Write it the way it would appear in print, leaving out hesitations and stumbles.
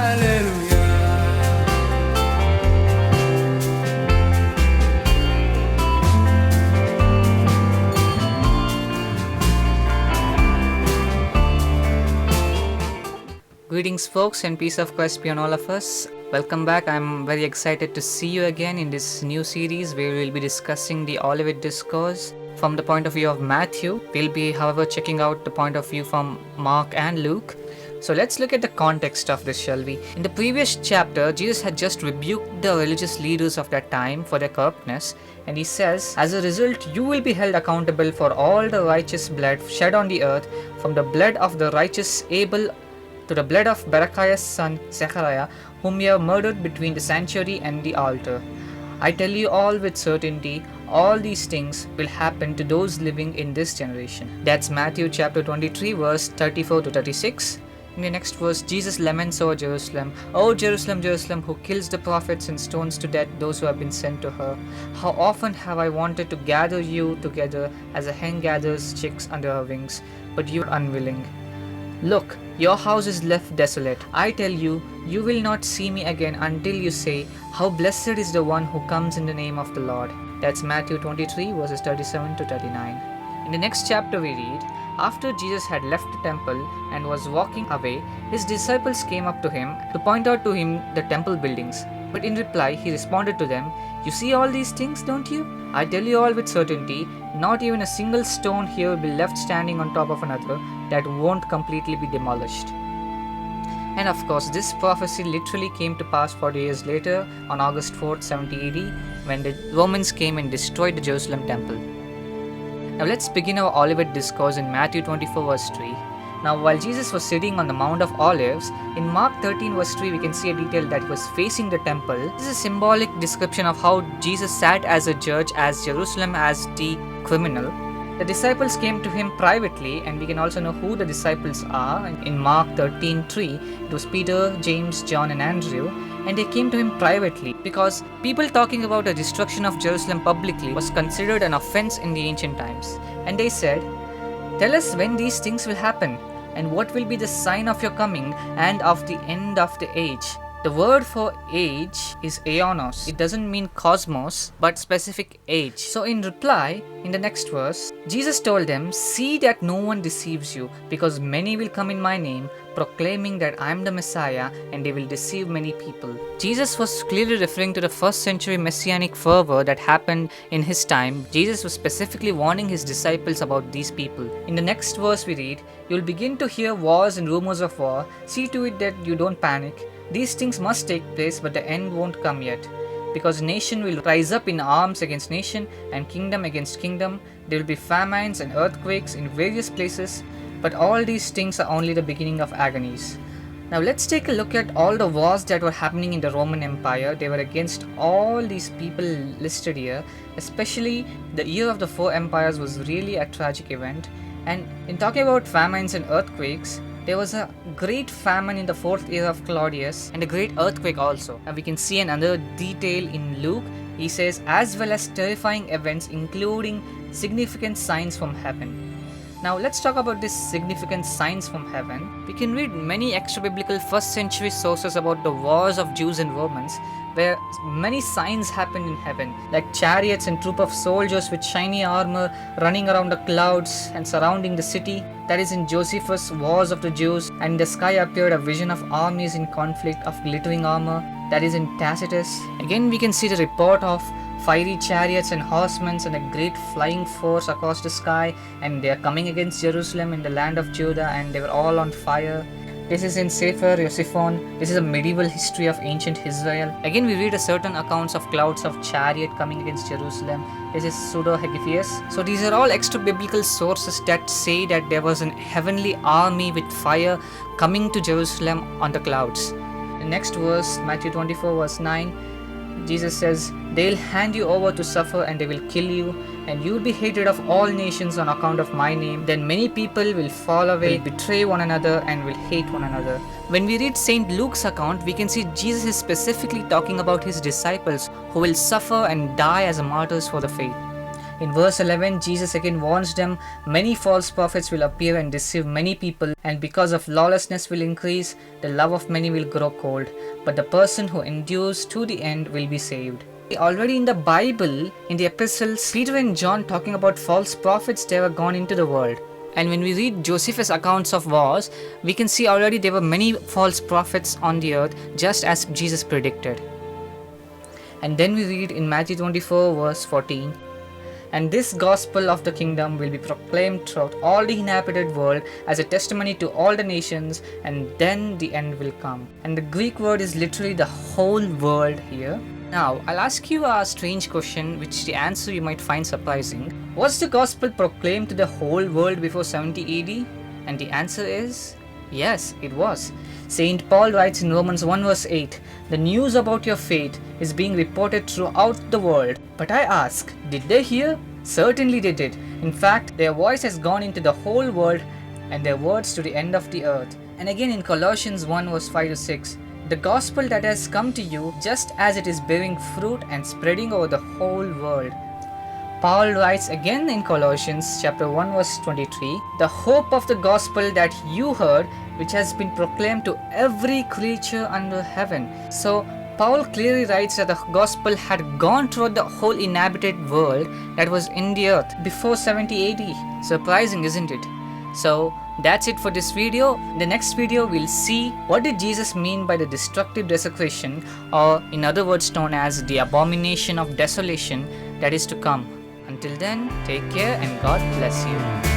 Hallelujah. Greetings, folks, and peace of Christ be on all of us. Welcome back. I'm very excited to see you again in this new series where we'll be discussing the Olivet Discourse from the point of view of Matthew. We'll be, however, checking out the point of view from Mark and Luke. So let's look at the context of this, shall we? In the previous chapter, Jesus had just rebuked the religious leaders of that time for their corruptness, and he says, as a result, you will be held accountable for all the righteous blood shed on the earth, from the blood of the righteous Abel to the blood of Berechiah's son Zechariah, whom you have murdered between the sanctuary and the altar. I tell you all with certainty, all these things will happen to those living in this generation. That's Matthew chapter 23, verse 34 to 36. In the next verse, Jesus laments over Jerusalem. O Jerusalem, Jerusalem, who kills the prophets and stones to death those who have been sent to her. How often have I wanted to gather you together as a hen gathers chicks under her wings, but you are unwilling. Look, your house is left desolate. I tell you, you will not see me again until you say, how blessed is the one who comes in the name of the Lord. That's Matthew 23, verses 37 to 39. In the next chapter we read, after Jesus had left the temple and was walking away, his disciples came up to him to point out to him the temple buildings. But in reply, he responded to them, you see all these things, don't you? I tell you all with certainty, not even a single stone here will be left standing on top of another that won't completely be demolished. And of course, this prophecy literally came to pass 40 years later on August 4th, 70 AD, when the Romans came and destroyed the Jerusalem temple. Now let's begin our Olivet Discourse in Matthew 24 verse 3. Now while Jesus was sitting on the Mount of Olives, in Mark 13 verse 3 we can see a detail that he was facing the temple. This is a symbolic description of how Jesus sat as a judge, as Jerusalem as the criminal. The disciples came to him privately, and we can also know who the disciples are. In Mark 13:3, it was Peter, James, John and Andrew, and they came to him privately because people talking about the destruction of Jerusalem publicly was considered an offense in the ancient times. And they said, tell us when these things will happen, and what will be the sign of your coming and of the end of the age. The word for age is aeonos. It doesn't mean cosmos, but specific age. So in reply, in the next verse, Jesus told them, see that no one deceives you, because many will come in my name, proclaiming that I am the Messiah, and they will deceive many people. Jesus was clearly referring to the first century messianic fervor that happened in his time. Jesus was specifically warning his disciples about these people. In the next verse we read, you will begin to hear wars and rumors of war. See to it that you don't panic. These things must take place, but the end won't come yet. Because nation will rise up in arms against nation and kingdom against kingdom. There will be famines and earthquakes in various places, but all these things are only the beginning of agonies. Now let's take a look at all the wars that were happening in the Roman Empire. They were against all these people listed here. Especially the year of the four empires was really a tragic event. And in talking about famines and earthquakes, there was a great famine in the 4th year of Claudius and a great earthquake also. And we can see another detail in Luke. He says, as well as terrifying events including significant signs from heaven. Now let's talk about these significant signs from heaven. We can read many extra-biblical first century sources about the wars of Jews and Romans, where many signs happened in heaven, like chariots and troop of soldiers with shiny armor running around the clouds and surrounding the city. That is in Josephus' Wars of the Jews. And in the sky appeared a vision of armies in conflict of glittering armor. That is in Tacitus. Again we can see the report of fiery chariots and horsemen and a great flying force across the sky, and they are coming against Jerusalem in the land of Judah, and they were all on fire. This is in Sefer Yosiphon. This is a medieval history of ancient Israel. Again we read a certain accounts of clouds of chariot coming against Jerusalem. This is Pseudo-Hegephius. So these are all extra biblical sources that say that there was a heavenly army with fire coming to Jerusalem on the clouds. The next verse, Matthew 24 verse 9, Jesus says, they'll hand you over to suffer and they will kill you, and you will be hated of all nations on account of my name. Then many people will fall away, will betray one another, and will hate one another. When we read St. Luke's account, we can see Jesus is specifically talking about his disciples who will suffer and die as martyrs for the faith. In verse 11, Jesus again warns them, many false prophets will appear and deceive many people, and because of lawlessness will increase, the love of many will grow cold, but the person who endures to the end will be saved. Already in the Bible, in the epistles, Peter and John talking about false prophets, they were gone into the world. And when we read Josephus' accounts of wars, we can see already there were many false prophets on the earth, just as Jesus predicted. And then we read in Matthew 24 verse 14, and this gospel of the kingdom will be proclaimed throughout all the inhabited world as a testimony to all the nations, and then the end will come. And the Greek word is literally the whole world here. Now, I'll ask you a strange question, which the answer you might find surprising. Was the gospel proclaimed to the whole world before 70 AD? And the answer is yes, it was. Saint Paul writes in Romans 1 verse 8, the news about your faith is being reported throughout the world. But I ask, did they hear? Certainly they did. In fact, their voice has gone into the whole world and their words to the end of the earth. And again in Colossians 1 verse 5 to 6, the gospel that has come to you just as it is bearing fruit and spreading over the whole world. Paul writes again in Colossians chapter 1 verse 23, the hope of the gospel that you heard, which has been proclaimed to every creature under heaven. So Paul clearly writes that the gospel had gone throughout the whole inhabited world that was in the earth before 70 AD. Surprising, isn't it? So that's it for this video. In the next video, we'll see what did Jesus mean by the destructive desecration, or in other words known as the abomination of desolation that is to come. Until then, take care and God bless you.